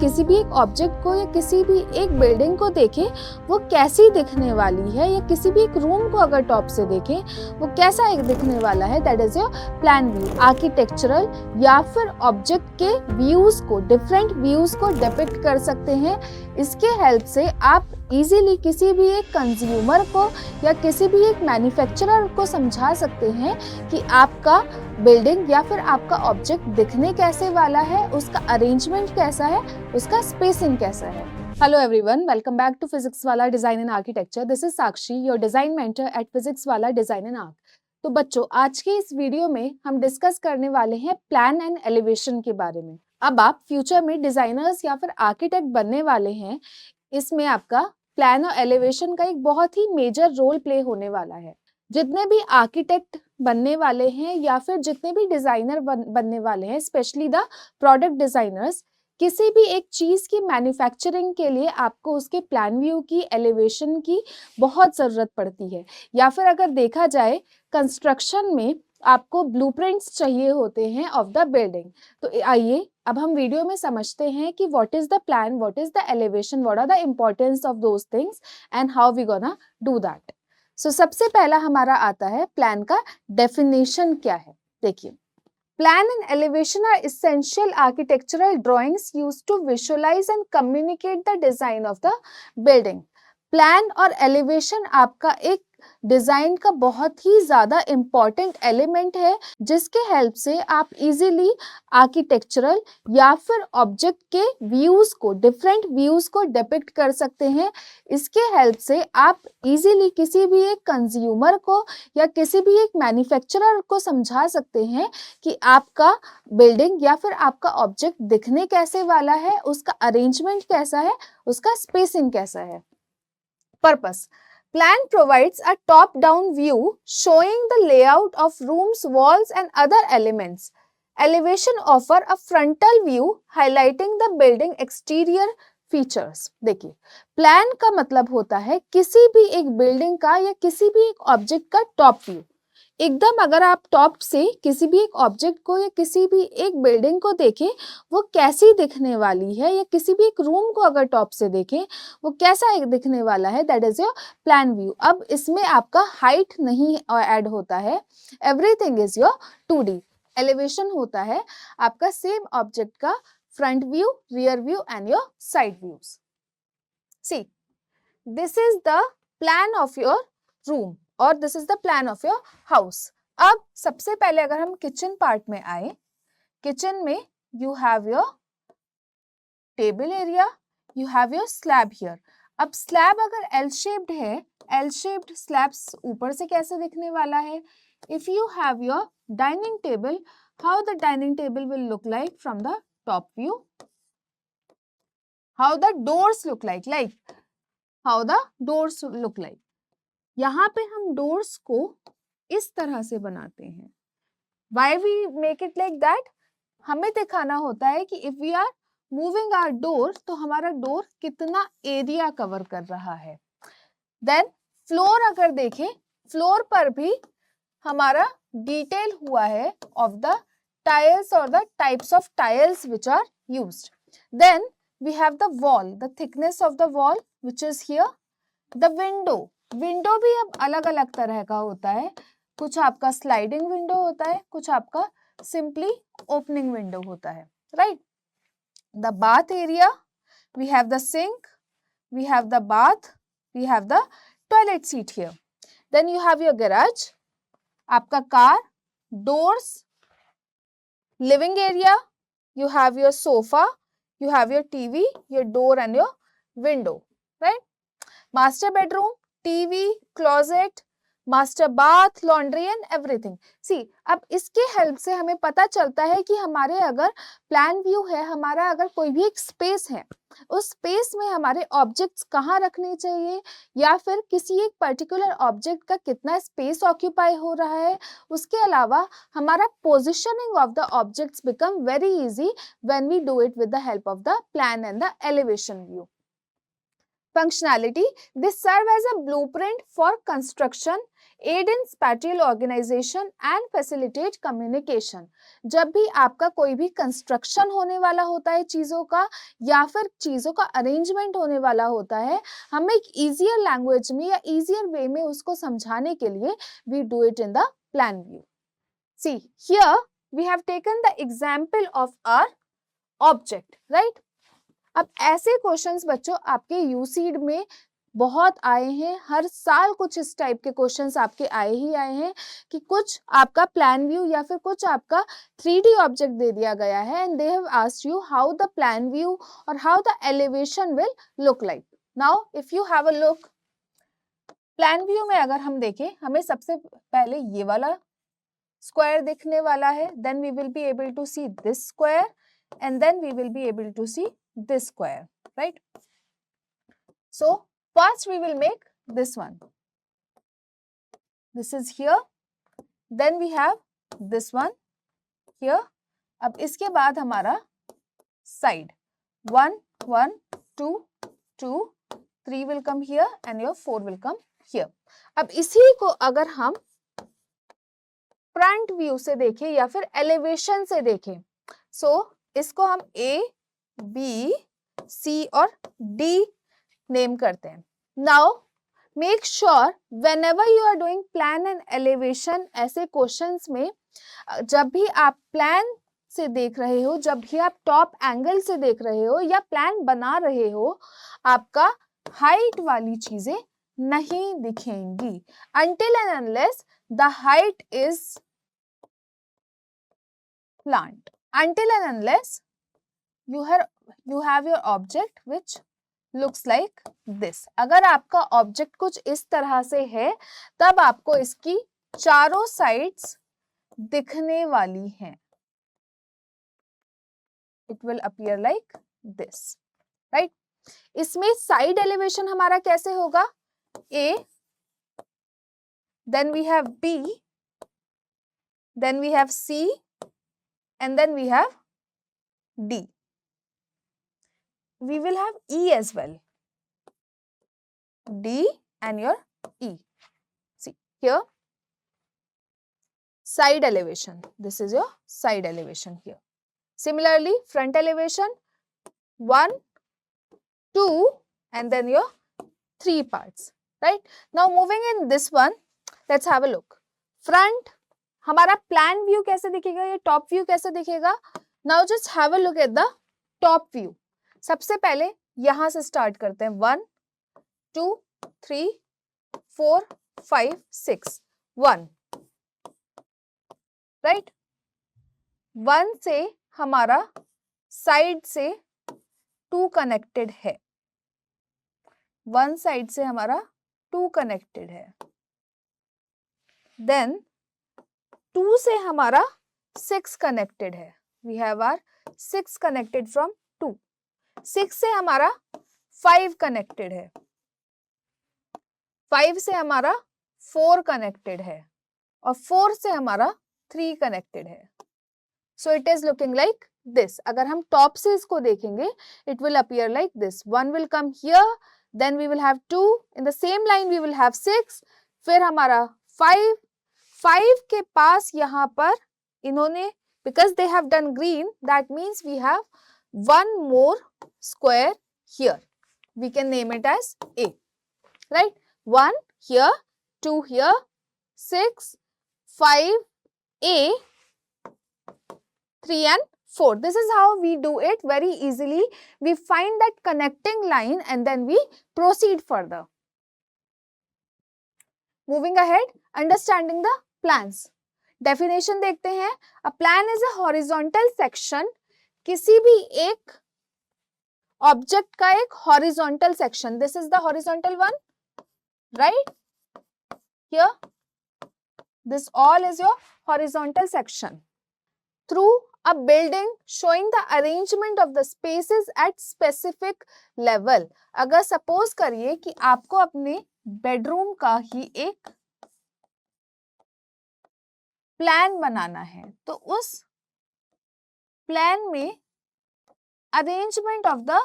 किसी भी एक ऑब्जेक्ट को या किसी भी एक बिल्डिंग को देखें वो कैसी दिखने वाली है, या किसी भी एक रूम को अगर टॉप से देखें वो कैसा एक दिखने वाला है, that is your plan view. Architectural या फिर ऑब्जेक्ट के व्यूज को, डिफरेंट व्यूज को डिपिक्ट कर सकते हैं। इसके हेल्प से आप इजीली किसी भी एक कंज्यूमर को या किसी भी एक मैन्युफैक्चरर को समझा सकते हैं कि आपका बिल्डिंग या फिर आपका ऑब्जेक्ट दिखने कैसे वाला है, उसका अरेंजमेंट कैसा है, उसका स्पेसिंग कैसा है। Hello everyone, welcome back to Physics Wallah design and architecture. This is Sakshi, your design mentor at Physics Wallah design and arch. तो बच्चों, आज के इस वीडियो में हम डिस्कस करने वाले हैं प्लान एंड एलिवेशन के बारे में। अब आप फ्यूचर में डिजाइनर्स या फिर आर्किटेक्ट बनने वाले हैं, इसमें आपका प्लान और एलिवेशन का एक बहुत ही मेजर रोल प्ले होने वाला है। जितने भी आर्किटेक्ट बनने वाले हैं या फिर जितने भी डिजाइनर बनने वाले हैं, स्पेशली द प्रोडक्ट डिजाइनर्स, किसी भी एक चीज की मैन्युफैक्चरिंग के लिए आपको उसके प्लान व्यू की, एलिवेशन की बहुत जरूरत पड़ती है। या फिर अगर देखा जाए कंस्ट्रक्शन में आपको ब्लूप्रिंट्स चाहिए होते हैं ऑफ द बिल्डिंग। तो आइए अब हम वीडियो में समझते हैं कि what is the plan, what is the elevation, what are the importance of those things and how we gonna do that. So सबसे पहला हमारा आता है प्लान का डेफिनेशन क्या है। देखिए, plan and elevation are essential architectural drawings used to visualize and communicate the design of the building। Plan और एलिवेशन आपका एक डिजाइन का बहुत ही ज्यादा इंपॉर्टेंट एलिमेंट है, जिसके हेल्प से आप इजीली आर्किटेक्चरल या फिर ऑब्जेक्ट के व्यूज को, डिफरेंट व्यूज को डिपिक्ट कर सकते हैं। इसके हेल्प से आप इजीली किसी भी एक कंज्यूमर को या किसी भी एक मैन्युफैक्चरर को समझा सकते हैं कि आपका बिल्डिंग या फिर आपका ऑब्जेक्ट दिखने कैसे वाला है, उसका अरेंजमेंट कैसा है, उसका स्पेसिंग कैसा है। Purpose: Plan provides a top-down view showing the layout of rooms, walls and other elements. Elevation offer a frontal view highlighting the building exterior features। देखिए, प्लान का मतलब होता है किसी भी एक बिल्डिंग का या किसी भी एक ऑब्जेक्ट का टॉप व्यू। एकदम अगर आप टॉप से किसी भी एक ऑब्जेक्ट को या किसी भी एक बिल्डिंग को देखें वो कैसी दिखने वाली है, या किसी भी एक रूम को अगर टॉप से देखें वो कैसा एक दिखने वाला है, that is your plan view. अब इसमें आपका हाइट नहीं ऐड होता है, everything is your 2D। Elevation होता है आपका सेम ऑब्जेक्ट का front view, rear view and your side views. See, this is the plan of your room और this is the plan of your house. अब सबसे पहले अगर हम किचन पार्ट में आए, किचन में you have your table area, you have your slab here. अब स्लैब अगर एल शेप्ड है, एल शेप्ड स्लैब्स ऊपर से कैसे दिखने वाला है। If you have your dining table, how the dining table will look like from the top view, how the doors look like how the doors look like. यहाँ पे हम डोर्स को इस तरह से बनाते हैं। Why we make it like that? हमें दिखाना होता है कि if we are moving our door, तो हमारा डोर कितना एरिया कवर कर रहा है। Then फ्लोर अगर देखें, फ्लोर पर भी हमारा डिटेल हुआ है of the tiles or the types of tiles which are used. Then we have the wall, the thickness of the wall which is here. The window, window भी अब अलग अलग तरह का होता है। कुछ आपका स्लाइडिंग विंडो होता है, कुछ आपका सिंपली ओपनिंग विंडो होता है, right. The bath area, we have the sink, we have the bath, we have the toilet seat here. Then you have your garage, आपका car, doors, living area, you have your sofa, you have your TV, your door and your window, right? Master bedroom, TV, closet, master bath, laundry and everything. See, अब इसके help से हमें पता चलता है कि हमारे अगर प्लान व्यू है, हमारा अगर कोई भी एक स्पेस है, उस स्पेस में हमारे ऑब्जेक्ट्स कहाँ रखने चाहिए, या फिर किसी एक पर्टिकुलर ऑब्जेक्ट का कितना स्पेस ऑक्यूपाई हो रहा है। उसके अलावा हमारा positioning of the objects become very easy when we do it with the help of the plan and the elevation view. functionality, they serve as a blueprint for construction, aid in spatial organization and facilitate communication. जब भी आपका कोई भी construction होने वाला होता है चीज़ों का या फिर चीज़ों का अरेंजमेंट होने वाला होता है, हम एक ईजियर लैंग्वेज में या ईजियर वे में उसको समझाने के लिए we do it in the plan view. See, here we have taken the example of our object, right? अब ऐसे क्वेश्चंस बच्चों आपके यूसीड में बहुत आए हैं, हर साल कुछ इस टाइप के क्वेश्चंस आपके आए ही आए हैं कि कुछ आपका प्लान व्यू या फिर कुछ आपका 3D ऑब्जेक्ट दे दिया गया है and they have asked you how the plan view और how the elevation will look like. Now if you have a look, plan view में अगर हम देखें, हमें सबसे पहले ये वाला स्क्वायर दिखने वाला है, then we will be able to see this square and then we will be able to see this square, right? So first we will make this one. This is here, then we have this one here. अब इसके बाद हमारा side 1 1 2 2 3 will come here and your 4 will come here. अब इसी को अगर हम front view से देखें या फिर एलिवेशन से देखें, so इसको हम A, B, C और D नेम करते हैं. Now make sure whenever you are doing plan and elevation, ऐसे क्वेश्चंस में जब भी आप प्लान से देख रहे हो, जब भी आप टॉप एंगल से देख रहे हो या प्लान बना रहे हो, आपका हाइट वाली चीजें नहीं दिखेंगी until and unless the height is plant. Until and unless you have your object which looks like this. अगर आपका ऑब्जेक्ट कुछ इस तरह से है तब आपको इसकी चारों साइड्स दिखने वाली हैं. It will appear like this, right? इसमें साइड एलिवेशन हमारा कैसे होगा? A, then we have B, then we have C, and then we have D. We will have E as well. D and your E. See here, side elevation. This is your side elevation here. Similarly, front elevation 1, 2, and then your 3 parts. Right? Now moving in this one, let's have a look. Front, हमारा plan view कैसे दिखेगा, ये top view कैसे दिखेगा? Now just have a look at the top view. सबसे पहले यहां से स्टार्ट करते हैं. 1 2 3 4 5 6 1, राइट. 1 से हमारा साइड से 2 कनेक्टेड है. 1 साइड से हमारा 2 कनेक्टेड है. देन 2 से हमारा 6 कनेक्टेड है. We have our 6 connected from 2. 6 से हमारा 5 कनेक्टेड है. 5 से हमारा 4 कनेक्टेड है और 4 से हमारा 3 कनेक्टेड है. So it is looking like this. अगर हम टॉप से इसको देखेंगे, it will appear like this. 1 will come here, then we will have 2, in the same line we will have 6, फिर हमारा 5. 5 के पास यहाँ पर इन्होंने, because they have done green, that means we have one more square here. We can name it as A, right? 1 here, 2 here, 6, 5, A, 3 and 4. This is how we do it very easily. We find that connecting line and then we proceed further. Moving ahead, understanding the plans. Definition देखते हैं. A plan is a horizontal section. किसी भी एक object का एक horizontal section. This is the horizontal one, right? Here, this all is your horizontal section. Through a building showing the arrangement of the spaces at specific level. अगर suppose करिए कि आपको अपने बेडरूम का ही एक प्लान बनाना है, तो उस प्लान में अरेंजमेंट ऑफ द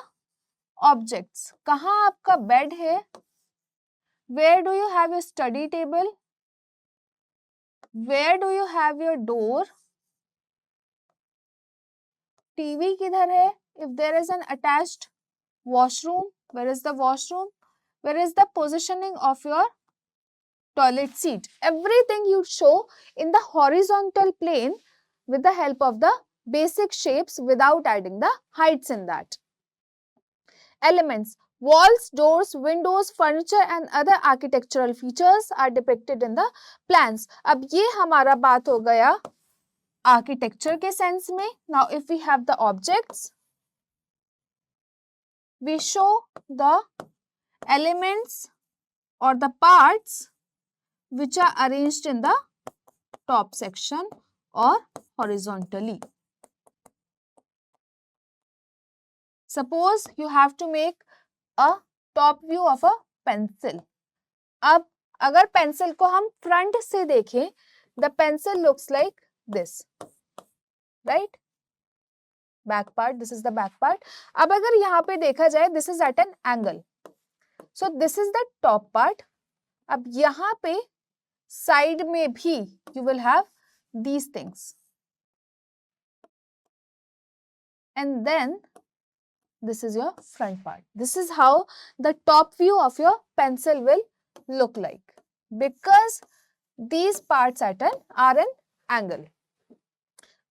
ऑब्जेक्ट्स, कहाँ आपका बेड है, where do you have your study table, where do you have your door, TV किधर है, if there is an attached washroom, where is the washroom, where is the positioning of your toilet seat. Everything you show in the horizontal plane with the help of the basic shapes without adding the heights in that. Elements, walls, doors, windows, furniture and other architectural features are depicted in the plans. अब ये हमारा बात हो गया architecture के sense में. Now if we have the objects, we show the elements or the parts which are arranged in the top section or horizontally. Suppose you have to make a top view of a pencil. अब अगर pencil को हम front से देखें, the pencil looks like this, right? Back part, this is the back part. अब अगर यहाँ पे देखा जाए, this is at an angle. So this is the top part. अब यहाँ पे side में भी you will have these things. And then this is your front part. This is how the top view of your pencil will look like, because these parts are an angle.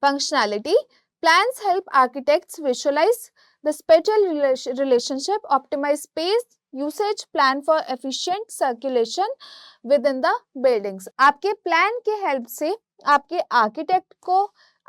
Functionality. Plans help architects visualize the spatial relationship, optimize space usage, plan for efficient circulation within the buildings. आपके plan के help से आपके architect को,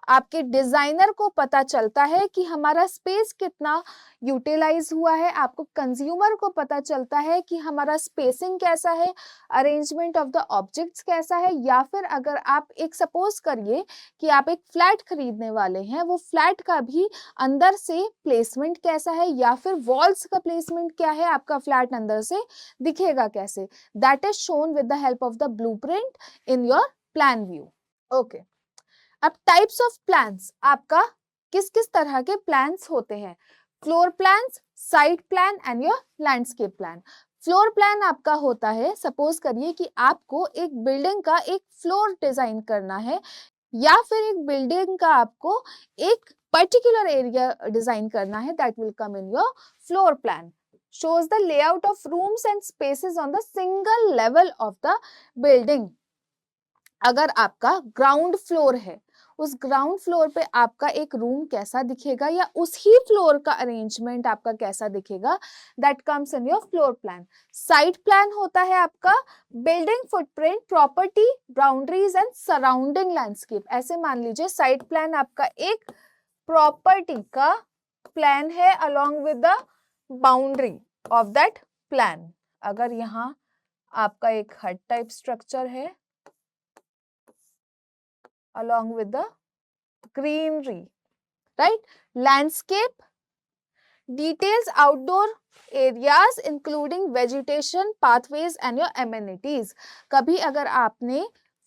आपके designer को पता चलता है कि हमारा स्पेस कितना यूटिलाइज हुआ है, आपको कंज्यूमर को पता चलता है कि हमारा स्पेसिंग कैसा है, अरेंजमेंट ऑफ द ऑब्जेक्ट्स कैसा है, या फिर अगर आप एक सपोज करिए कि आप एक फ्लैट खरीदने वाले हैं, वो फ्लैट का भी अंदर से प्लेसमेंट कैसा है, या फिर वॉल्स का प्लेसमेंट क्या है, आपका फ्लैट अंदर से दिखेगा कैसे, that is shown with the help of the blueprint in your plan view. Okay, अब टाइप्स ऑफ प्लान्स, आपका किस किस तरह के प्लान्स होते हैं. Floor plans, site plan and your landscape plan. Floor plan आपका होता है, सपोज करिए कि आपको एक बिल्डिंग का एक फ्लोर डिजाइन करना है, या फिर एक बिल्डिंग का आपको एक पर्टिकुलर एरिया डिजाइन करना है, that will come in your floor plan. shows the layout of rooms and spaces on the single level of the building. अगर आपका ग्राउंड फ्लोर है, उस ग्राउंड फ्लोर पे आपका एक रूम कैसा दिखेगा, या उसी फ्लोर का अरेंजमेंट आपका कैसा दिखेगा, that comes in your floor plan. Site plan होता है आपका building footprint, property, boundaries and surrounding landscape. ऐसे मान लीजिए साइट प्लान आपका एक प्रॉपर्टी का प्लान है along with the boundary of that plan. अगर यहाँ आपका एक हट टाइप स्ट्रक्चर है along with the greenery, right? Landscape details outdoor areas including vegetation, pathways and your amenities. कभी अगर आपने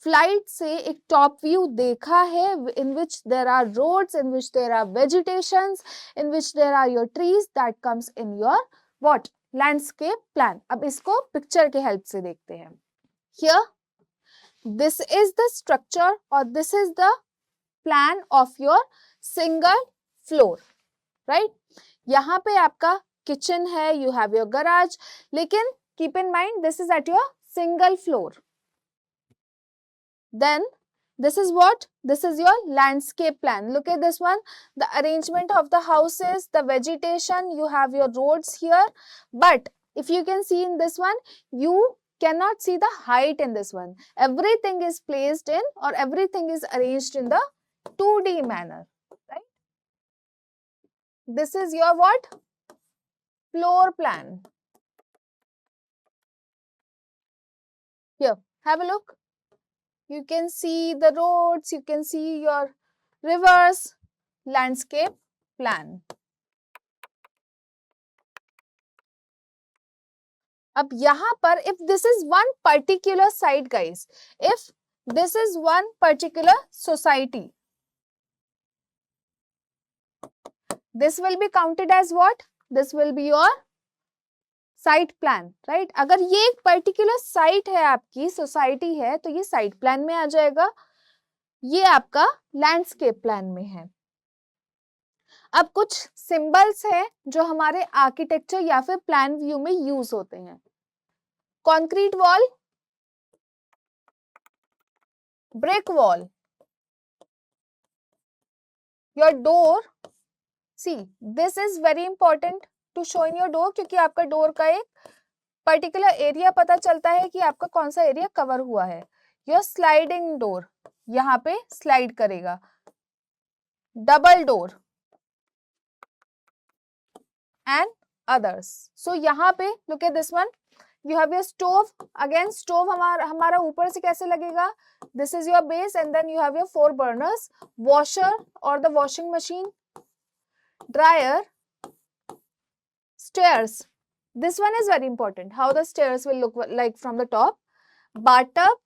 फ्लाइट से एक टॉप व्यू देखा है in which there are roads, in which there are vegetations, in which there are your trees, that comes in your what? Landscape plan. अब इसको picture के हेल्प से देखते हैं. Here this is the structure or this is the plan of your single floor, right? यहाँ पे आपका kitchen है, you have your garage, लेकिन keep in mind this is at your single floor. Then this is what? This is your landscape plan. Look at this one, the arrangement of the houses, the vegetation, you have your roads here, but if you can see in this one, you cannot see the height in this one. Everything is placed in or everything is arranged in the 2D manner, right? This is your what? Floor plan. Here, have a look. You can see the roads, you can see your rivers, landscape plan. अब यहाँ पर if this is one particular site guys, if this is one particular society, this will be counted as what? This will be your site plan, right. अगर ये एक particular site है, आपकी society है, तो ये साइट प्लान में आ जाएगा, ये आपका लैंडस्केप प्लान में है। अब कुछ सिंबल्स है जो हमारे आर्किटेक्चर या फिर प्लान व्यू में यूज होते हैं। Concrete wall, brick wall, your door, see this is very important to show in your door, क्योंकि आपका डोर का एक पर्टिकुलर एरिया पता चलता है कि आपका कौन सा एरिया कवर हुआ है। योर स्लाइडिंग डोर, यहाँ पे स्लाइड करेगा। Double door and others. So यहाँ पे look at this one, you have your stove. Again stove हमारा ऊपर से कैसे लगेगा? This is your base and then you have your 4 burners, washer or the washing machine, dryer, stairs. This one is very important, how the stairs will look like from the top. Bathtub,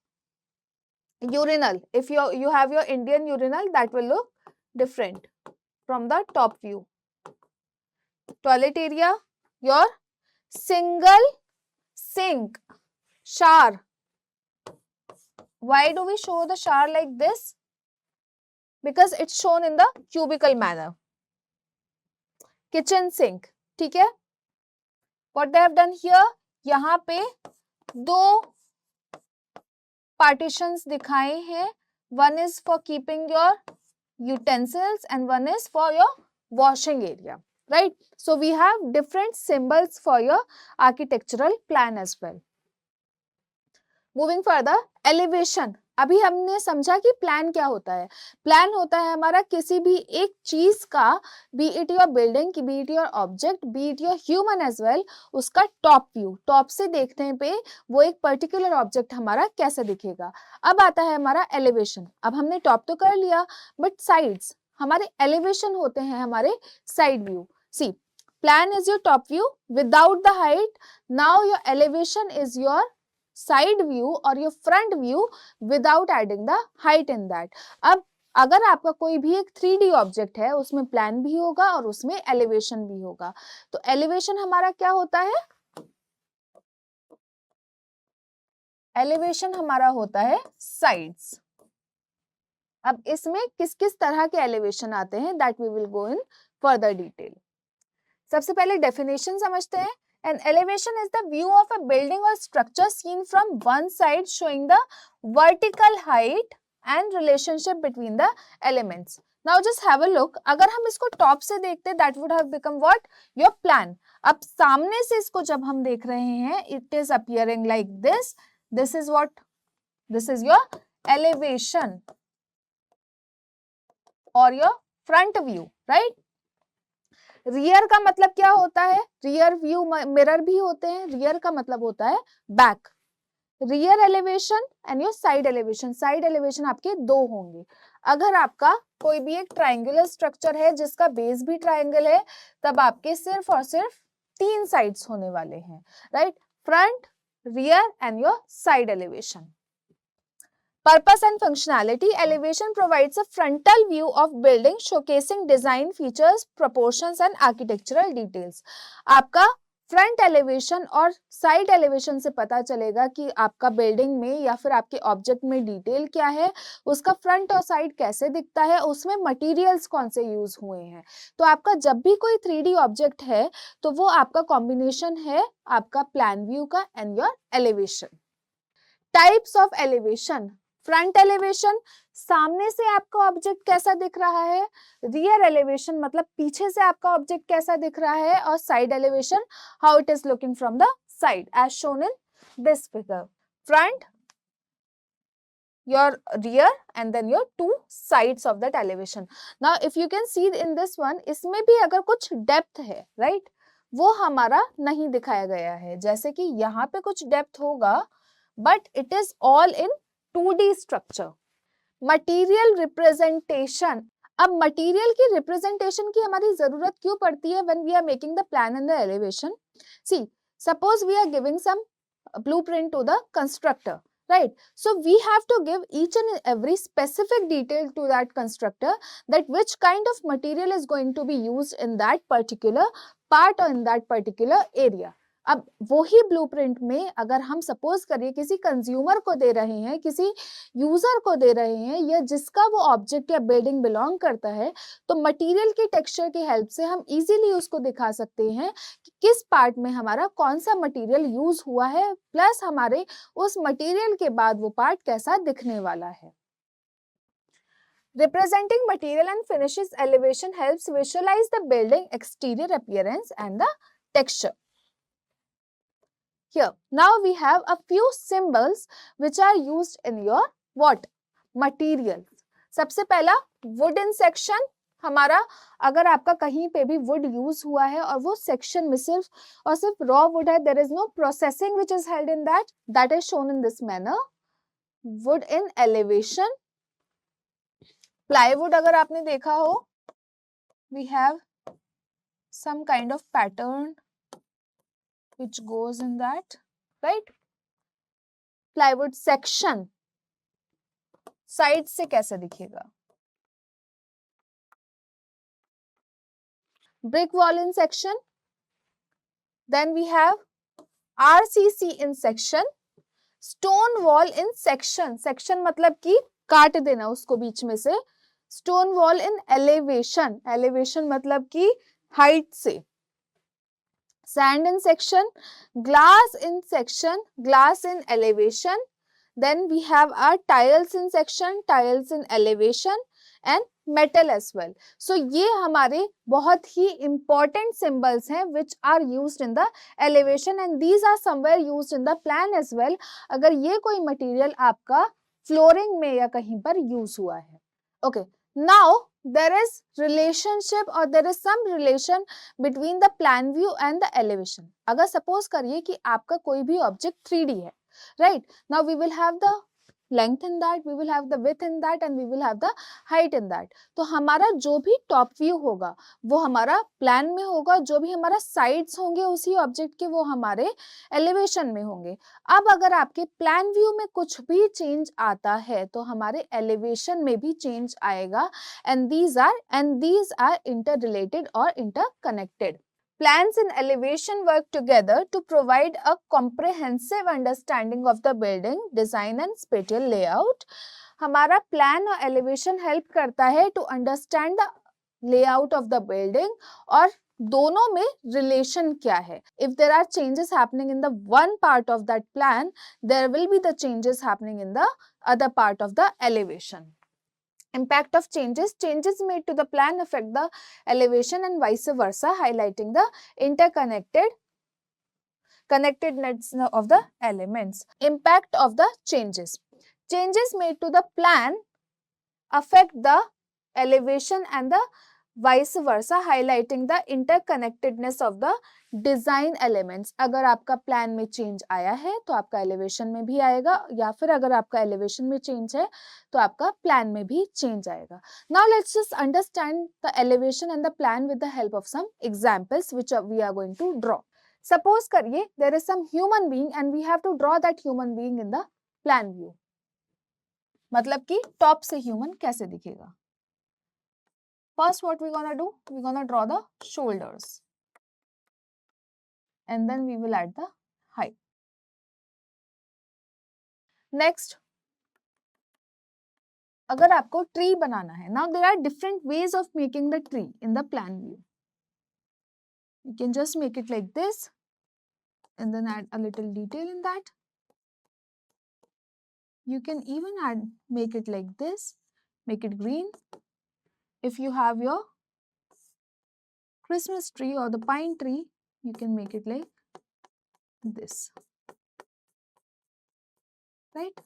urinal. If you have your Indian urinal, that will look different from the top view. Toilet area, your single sink, shower. Why do we show the shower like this? Because it's shown in the cubical manner. Kitchen sink, ठीक है? What they have done here? यहाँ पे दो partitions दिखाए हैं. One is for keeping your utensils and one is for your washing area. Right? So we have different symbols for your architectural plan as well. Moving further, elevation. अभी हमने समझा कि plan क्या होता है. प्लान होता है हमारा किसी भी एक चीज का, be it your building, be it your object, be it your human as well, उसका टॉप व्यू. टॉप से देखने पे वो एक पर्टिकुलर ऑब्जेक्ट हमारा कैसा दिखेगा. अब आता है हमारा एलिवेशन. अब हमने टॉप तो कर लिया, बट साइड्स, हमारे एलिवेशन होते हैं हमारे side view. See, plan is your top view without the height. Now your elevation is your side view or your front view without adding the height in that. अब अगर आपका कोई भी एक 3D ऑब्जेक्ट है, उसमें प्लान भी होगा और उसमें एलिवेशन भी होगा. तो एलिवेशन हमारा क्या होता है? एलिवेशन हमारा होता है साइड्स. अब इसमें किस किस तरह के एलिवेशन आते हैं, that we will go in further detail. सबसे पहले डेफिनेशन समझते हैं. An elevation is the view of a building or structure seen from one side, showing the vertical height and relationship between the elements. Now just have a look. अगर हम इसको top से देखते, that would have become what? Your plan. अब सामने से इसको जब हम देख रहे हैं, it is appearing like this. This is what? This is your elevation or your front view, right? Rear का मतलब क्या होता है? रियर व्यू मिरर भी होते हैं. रियर का मतलब होता है back. Rear elevation and your side elevation. Side elevation आपके दो होंगे. अगर आपका कोई भी एक ट्रायंगुलर स्ट्रक्चर है जिसका बेस भी ट्रायंगल है, तब आपके सिर्फ और सिर्फ 3 साइड्स होने वाले हैं, right? Front, rear and your side elevation. Purpose and functionality. Elevation provides a frontal view of building showcasing design features, proportions and architectural details. आपका फ्रंट एलिवेशन और साइड एलिवेशन से पता चलेगा कि आपका बिल्डिंग में या फिर आपके ऑब्जेक्ट में डिटेल क्या है, उसका फ्रंट और साइड कैसे दिखता है, उसमें मटेरियल्स कौन से यूज हुए हैं. तो आपका जब भी कोई 3D ऑब्जेक्ट है, तो वो आपका कॉम्बिनेशन है आपका प्लान व्यू का and your elevation. Types of elevation. Front elevation, सामने से आपका ऑब्जेक्ट कैसा दिख रहा है. रियर एलिवेशन मतलब पीछे से आपका ऑब्जेक्ट कैसा दिख रहा है. और side elevation, how it is looking from the side as shown in this figure. Front, your rear and then your 2 sides of that elevation. Now if you can see in this one, इसमें भी अगर कुछ depth है, right, वो हमारा नहीं दिखाया गया है. जैसे कि यहाँ पे कुछ डेप्थ होगा, but it is all in 2D structure. Material representation. अब मटीरियल की रिप्रेजेंटेशन की हमारी जरूरत क्यों पड़ती है when we are making the plan and the elevation. See, suppose we are giving some blueprint to the constructor, right? So we have to give each and every specific detail to that constructor, that which kind of material is going to be used in that particular part or in that particular area. अब वही blueprint में अगर हम suppose करिए किसी consumer को दे रहे हैं, किसी यूजर को दे रहे हैं, या जिसका वो ऑब्जेक्ट या बिल्डिंग बिलोंग करता है, तो मटेरियल की टेक्सचर की हेल्प से हम इजीली उसको दिखा सकते हैं कि किस पार्ट में हमारा कौन सा मटेरियल यूज हुआ है, प्लस हमारे उस मटेरियल के बाद वो पार्ट कैसा दिखने वाला है। Representing material and finishes elevation helps visualize the building exterior appearance and the texture. Here, now we have a few symbols which are used in your what? Material. सबसे पहला wooden section, हमारा अगर आपका कहीं पे भी wood use हुआ है और वो section में सिर्फ raw wood है, there is no processing which is held in that, that is shown in this manner. Wood in elevation. Plywood अगर आपने देखा हो, we have some kind of pattern which goes in that, right? Plywood section side से कैसे दिखेगा? Brick wall in section. Then we have RCC in section. Stone wall in section. Section मतलब कि काट देना उसको बीच में से. Stone wall in elevation. Elevation मतलब कि height से. Sand in section, glass in section, glass in elevation. Then we have our tiles in section, tiles in elevation and metal as well. So ये हमारे बहुत ही important symbols हैं which are used in the elevation and these are somewhere used in the plan as well. अगर ये कोई material आपका flooring में या कहीं पर use हुआ है. Okay, now there is relationship or there is some relation between the plan view and the elevation. अगर suppose करिए कि आपका कोई भी object 3D है, right? Now we will have the length in that, we will have the width in that and we will have the height in that. तो हमारा जो भी top view होगा वो हमारा plan में होगा, जो भी हमारा sides होंगे उसी object के वो हमारे elevation में होंगे. अब अगर आपके plan view में कुछ भी change आता है तो हमारे elevation में भी change आएगा and these are interrelated or interconnected. Plans and elevation work together to provide a comprehensive understanding of the building, design and spatial layout. हमारा plan और elevation help करता है to understand the layout of the building और दोनों में relation क्या है. If there are changes happening in the one part of that plan, there will be the changes happening in the other part of the elevation. Impact of changes made to the plan affect the elevation and vice versa, highlighting the connectedness of the elements. Impact of the changes made to the plan affect the elevation and the vice versa, highlighting the interconnectedness of the design elements. अगर आपका plan में change आया है तो आपका elevation में भी आएगा, या फिर अगर आपका एलिवेशन में चेंज है तो आपका प्लान में भी चेंज आएगा. Now let's just understand the elevation and the plan with the help of some examples which we are going to draw. Suppose करिए there is some human being and we have to draw that human being in the plan view. मतलब कि top से human कैसे दिखेगा. First what we're gonna do, we're gonna draw the shoulders and then we will add the height. Next, अगर आपको tree बनाना है, now there are different ways of making the tree in the plan view. You can just make it like this and then add a little detail in that. You can even make it like this, make it green. If you have your Christmas tree or the pine tree, you can make it like this, right?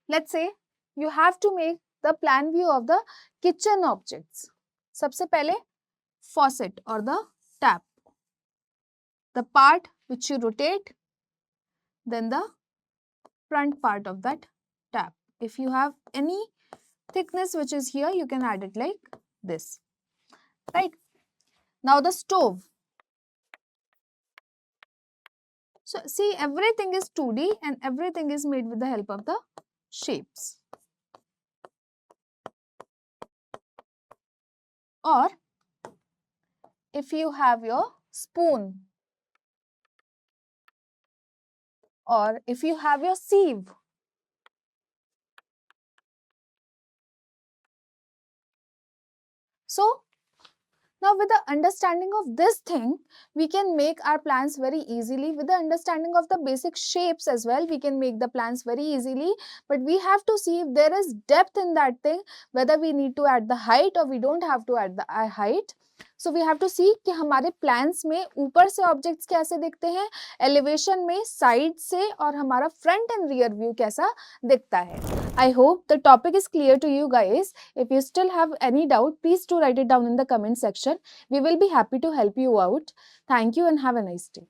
Let's say you have to make the plan view of the kitchen objects. सबसे पहले faucet or the tap, the part which you rotate, then the front part of that tap. If you have any thickness which is here, you can add it like this, right? Now the stove. So see, everything is 2D and everything is made with the help of the shapes. और if you have your spoon, or if you have your sieve. So now with the understanding of this thing, we can make our plans very easily. With the understanding of the basic shapes as well, we can make the plans very easily. But we have to see if there is depth in that thing, whether we need to add the height or we don't have to add the height. So we have to see कि हमारे plans में ऊपर से objects कैसे दिखते हैं, elevation में side से, और हमारा front and rear view कैसा दिखता है. I hope the topic is clear to you guys. If you still have any doubt, please do write it down in the comment section. We will be happy to help you out. Thank you and have a nice day.